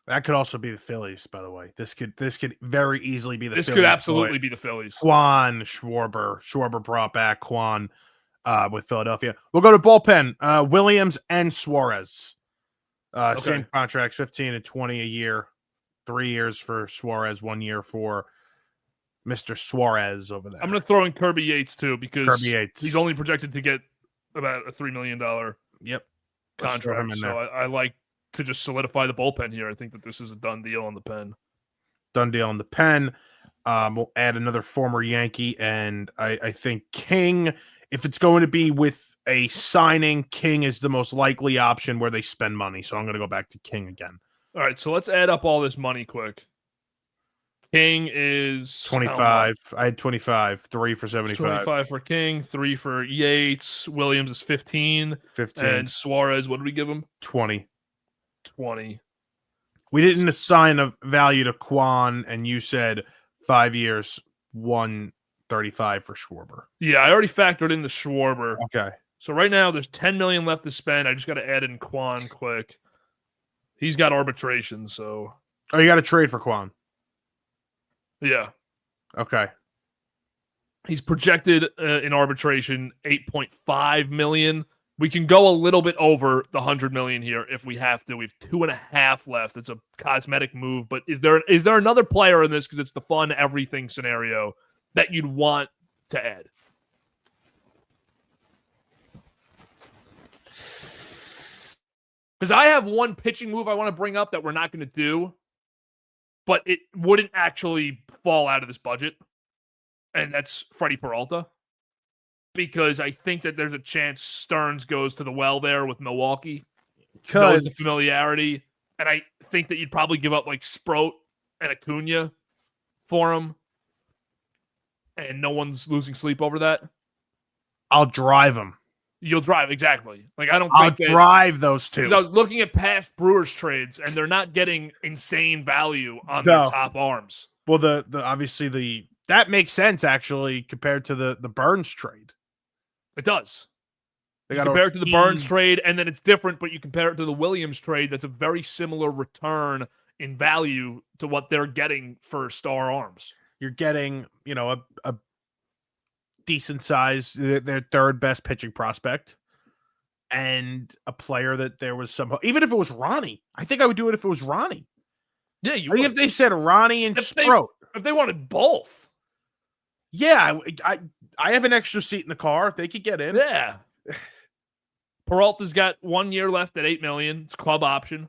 That could also be the Phillies, by the way. This could very easily be the Phillies. This could absolutely be the Phillies. Kwan, Schwarber. Schwarber brought back Kwan with Philadelphia. We'll go to bullpen. Williams and Suarez. Same contracts, 15 and 20 a year. 3 years for Suarez, 1 year for Mr. Suarez over there. I'm going to throw in Kirby Yates, too, because he's only projected to get about a $3 million contract. So I like to just solidify the bullpen here. I think that this is a done deal on the pen. Done deal on the pen. We'll add another former Yankee, and I think King, if it's going to be with a signing, King is the most likely option where they spend money. So I'm going to go back to King again. All right, so let's add up all this money quick. King is 25. I had 25. 3 for 75. 25 for King, 3 for Yates. Williams is 15. 15. And Suarez, what did we give him? 20. 20. We didn't assign a value to Kwan, and you said 5 years, 135 for Schwarber. Yeah, I already factored in the Schwarber. Okay. So right now there's $10 million left to spend. I just got to add in Kwan quick. He's got arbitration, so. Oh, you got to trade for Kwan. Yeah. Okay. He's projected in arbitration $8.5 million. We can go a little bit over the $100 million here if we have to. We have 2.5 left. It's a cosmetic move, but is there another player in this, because it's the fun everything scenario, that you'd want to add? Because I have one pitching move I want to bring up that we're not going to do, but it wouldn't actually fall out of this budget, and that's Freddy Peralta. Because I think that there's a chance Stearns goes to the well there with Milwaukee. Knows the familiarity. And I think that you'd probably give up like Sproat and Acuna for him. And no one's losing sleep over that. I'll drive him. You'll drive, exactly. Like, I don't think I'll drive those two. Because I was looking at past Brewers trades, and they're not getting insane value on their top arms. Well, the obviously that makes sense actually compared to the Burns trade. It does. You compare it to the Burns trade, and then it's different, but you compare it to the Williams trade, that's a very similar return in value to what they're getting for star arms. You're getting, a decent size, their third best pitching prospect, and a player that there was somehow, even if it was Ronnie, I think I would do it if it was Ronnie. Yeah, I think if they said Ronnie and Sproat. If they wanted both. Yeah, I have an extra seat in the car if they could get in. Yeah. Peralta's got 1 year left at $8 million. It's club option.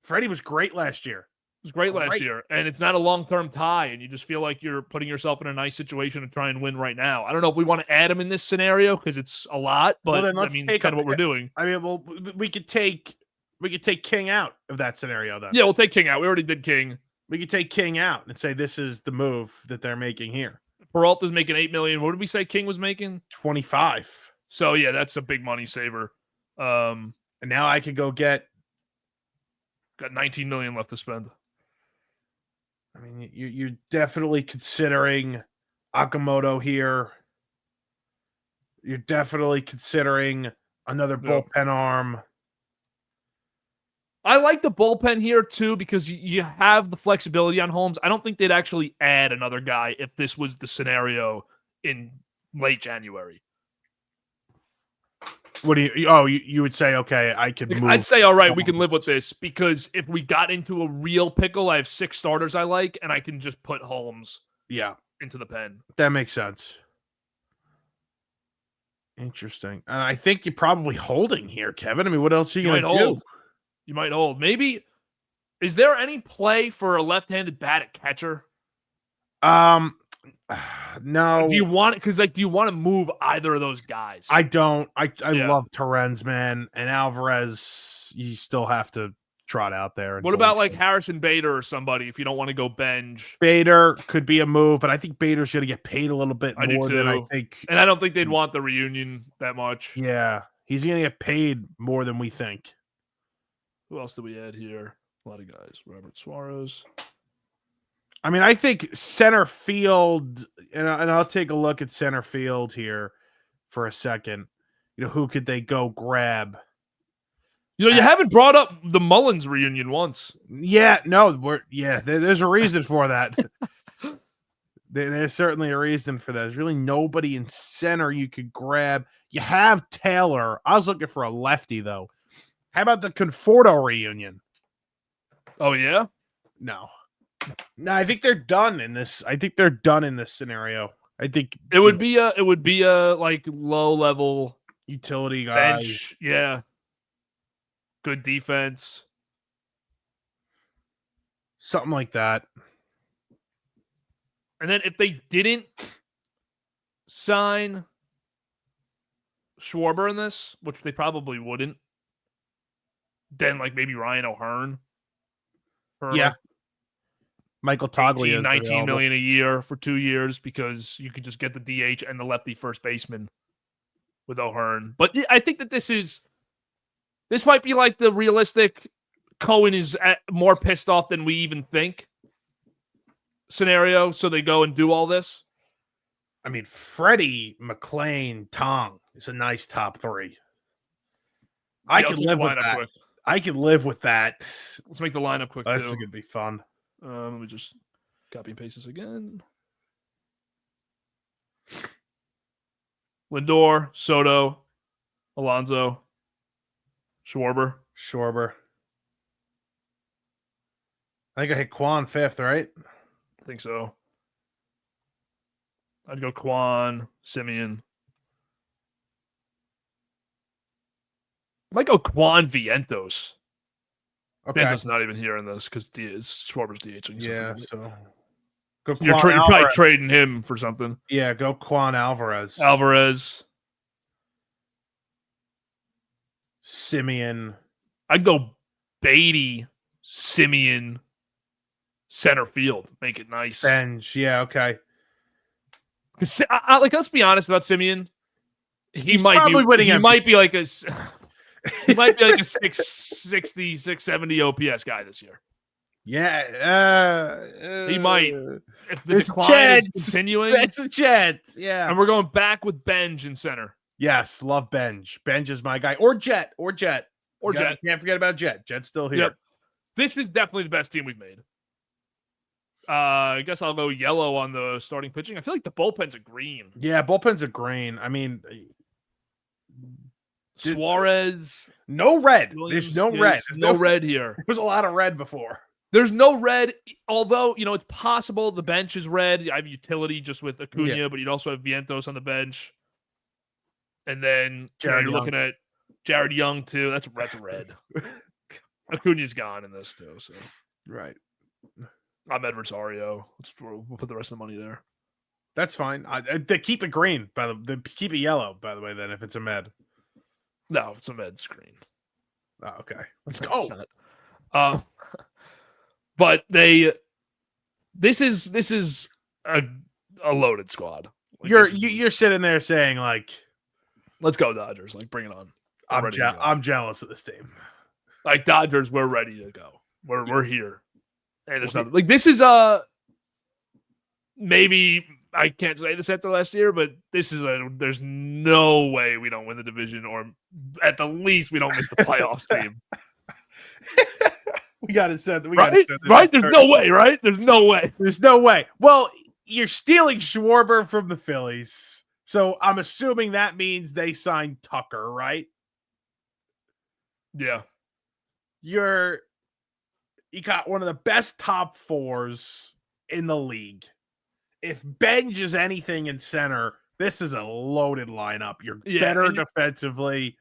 Freddie was great last year. It was great last year, and it's not a long-term tie, and you just feel like you're putting yourself in a nice situation to try and win right now. I don't know if we want to add him in this scenario because it's a lot, but I mean, it's kind of what we're doing. I mean, we could take King out of that scenario then. Yeah, we'll take King out. We already did King. We could take King out and say this is the move that they're making here. Peralta's making $8 million. What did we say King was making? 25. So yeah, that's a big money saver. And now I could go get. Got $19 million left to spend. I mean, you're definitely considering Okamoto here. You're definitely considering another bullpen arm. I like the bullpen here, too, because you have the flexibility on Holmes. I don't think they'd actually add another guy if this was the scenario in late January. What do you... Oh, you would say, okay, I could move. I'd say, all right, we can live with this, because if we got into a real pickle, I have 6 starters I like, and I can just put Holmes into the pen. That makes sense. Interesting. And I think you're probably holding here, Kevin. I mean, what else are you going to do? You might hold. Maybe, is there any play for a left-handed bat at catcher? No. Do you want it? Because do you want to move either of those guys? I don't. I love Terrens, man, and Alvarez. You still have to trot out there. What about Harrison Bader or somebody if you don't want to go bench? Bader could be a move, but I think Bader's going to get paid a little bit more than I think. And I don't think they'd want the reunion that much. Yeah, he's going to get paid more than we think. Who else do we add here? A lot of guys. Robert Suarez. I mean, I think center field, and I'll take a look at center field here for a second. Who could they go grab? You haven't brought up the Mullins reunion once. Yeah, no, there's a reason for that. There's certainly a reason for that. There's really nobody in center you could grab. You have Taylor. I was looking for a lefty, though. How about the Conforto reunion? Oh, yeah? No, I think they're done in this. I think they're done in this scenario. I think it would be a low level utility guy. Bench. Yeah. Good defense. Something like that. And then if they didn't sign Schwarber in this, which they probably wouldn't, then maybe Ryan O'Hearn. Yeah. Michael Toglia. $19 million a year for 2 years because you could just get the DH and the lefty first baseman with O'Hearn. But I think that this might be the realistic Cohen is more pissed off than we even think scenario. So they go and do all this. I mean, Freddie, McLean, Tong is a nice top 3. I can live with that. Quick. I can live with that. Let's make the lineup quick, This is going to be fun. Let me just copy and paste this again. Lindor, Soto, Alonso, Schwarber. I think I hit Kwan 5th, right? I think so. I'd go Kwan, Simeon. I might go Kwan Vientos. Okay. Vientos not even here in this because Schwarber's DHing. Yeah, so go You're probably trading him for something. Yeah, go Kwan Alvarez. Simeon. I'd go Beatty, Simeon, center field. Make it nice. Bench. Yeah, okay. Let's be honest about Simeon. He might be like a 660, 670 OPS guy this year. Yeah. He might. If the decline is continuing. There's a chance. Yeah. And we're going back with Benj in center. Yes, love Benj. Benj is my guy. Or Jet. Jet. Can't forget about Jet. Jet's still here. Yep. This is definitely the best team we've made. I guess I'll go yellow on the starting pitching. I feel like the bullpen's a green. Yeah, bullpen's a green. I mean, Suarez. No red. Williams, There's no red. There's no red here. There was a lot of red before. There's no red, although, it's possible the bench is red. I have utility just with Acuna, but you'd also have Vientos on the bench. And then you're looking at Jared Young, too. That's red. Acuna's gone in this, too. So right. I'm Edward Sario. We'll put the rest of the money there. That's fine. They keep it green, keep it yellow, by the way, then, if it's a med. No, it's a med screen. Oh, okay. Let's go. But they this is a loaded squad. Like, You're sitting there saying like, let's go Dodgers. Like, bring it on. I'm jealous of this team. Like, Dodgers, we're ready to go. We're here. And there's nothing like this is maybe I can't say this after last year, but there's no way we don't win the division, or at the least we don't miss the playoffs team. We got to send. Right? There's no way. Right? There's no way. There's no way. Well, you're stealing Schwarber from the Phillies, so I'm assuming that means they signed Tucker, right? Yeah. You got one of the best top fours in the league. If Benj is anything in center, this is a loaded lineup. You're better defensively.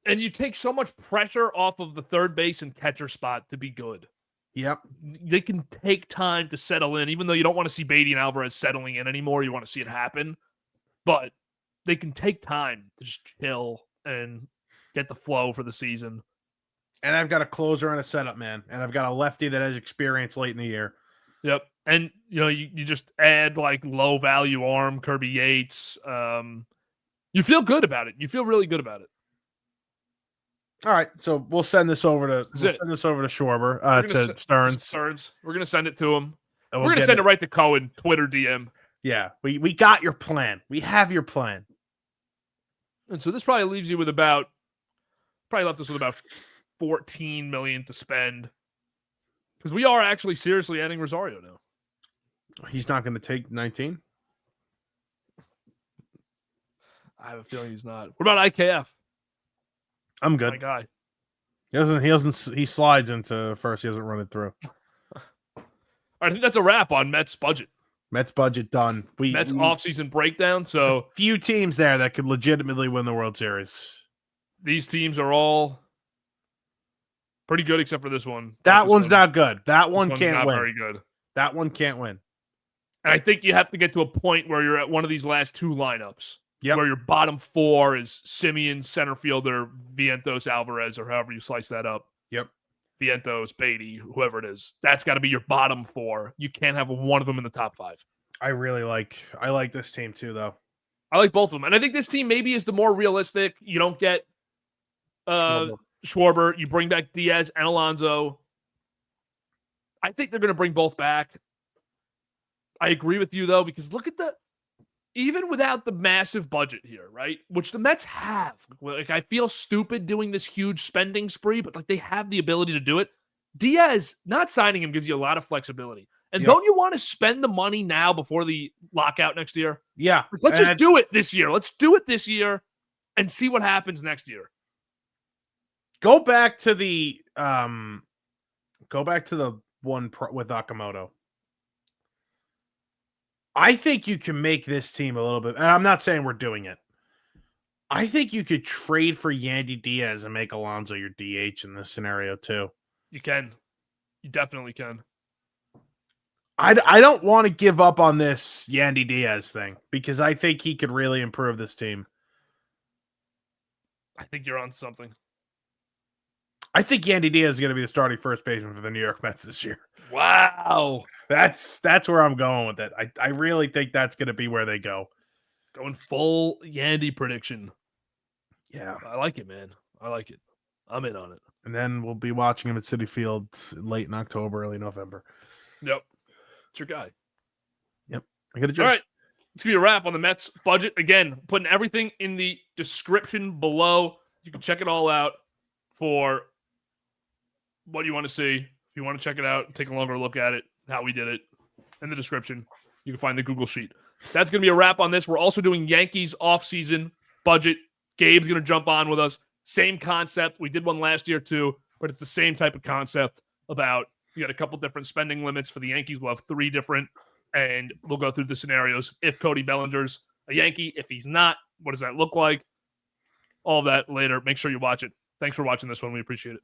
And you take so much pressure off of the third base and catcher spot to be good. Yep. They can take time to settle in, even though you don't want to see Beatty and Alvarez settling in anymore. You want to see it happen. But they can take time to just chill and get the flow for the season. And I've got a closer and a setup man. And I've got a lefty that has experience late in the year. Yep. And, you just add like low value arm, Kirby Yates. You feel good about it. You feel really good about it. All right. So we'll send this over to Schwarber, to Stearns. We're going to send it to him. We're going to send it right to Cohen, Twitter DM. Yeah. We got your plan. We have your plan. And so this probably leaves you with left us with about $14 million to spend. Because we are actually seriously adding Rosario now. He's not going to take 19? I have a feeling he's not. What about IKF? I'm good. My guy. He slides into first. He doesn't run it through. I think that's a wrap on Mets budget. Mets budget done. Mets offseason breakdown. So few teams there that could legitimately win the World Series. These teams are all pretty good except for this one. That one's not good. That one can't win. Very good. That one can't win. And I think you have to get to a point where you're at one of these last two lineups. Yep. Where your bottom four is Simeon, center fielder, Vientos, Alvarez, or however you slice that up. Yep. Vientos, Beatty, whoever it is. That's got to be your bottom four. You can't have one of them in the top five. I like this team too, though. I like both of them. And I think this team maybe is the more realistic. You don't get Schwarber. You bring back Diaz and Alonso. I think they're going to bring both back. I agree with you, though, because look at even without the massive budget here, right? Which the Mets have. Like, I feel stupid doing this huge spending spree, but like they have the ability to do it. Diaz, not signing him gives you a lot of flexibility. And don't you want to spend the money now before the lockout next year? Yeah. Let's just do it this year. Let's do it this year and see what happens next year. Go back to the one with Okamoto. I think you can make this team a little bit, and I'm not saying we're doing it. I think you could trade for Yandy Diaz and make Alonso your DH in this scenario too. You can. You definitely can. I don't want to give up on this Yandy Diaz thing because I think he could really improve this team. I think you're on something. I think Yandy Diaz is going to be the starting first baseman for the New York Mets this year. Wow. That's where I'm going with it. I really think that's going to be where they go. Going full Yandy prediction. Yeah. I like it, man. I like it. I'm in on it. And then we'll be watching him at Citi Field late in October, early November. Yep. It's your guy. Yep. I got a joke. All right. It's going to be a wrap on the Mets budget. Again, putting everything in the description below. You can check it all out for what you want to see. If you want to check it out, take a longer look at it, how we did it, in the description. You can find the Google Sheet. That's going to be a wrap on this. We're also doing Yankees offseason budget. Gabe's going to jump on with us. Same concept. We did one last year too, but it's the same type of concept about you got a couple different spending limits for the Yankees. We'll have 3 different, and we'll go through the scenarios. If Cody Bellinger's a Yankee, if he's not, what does that look like? All of that later. Make sure you watch it. Thanks for watching this one. We appreciate it.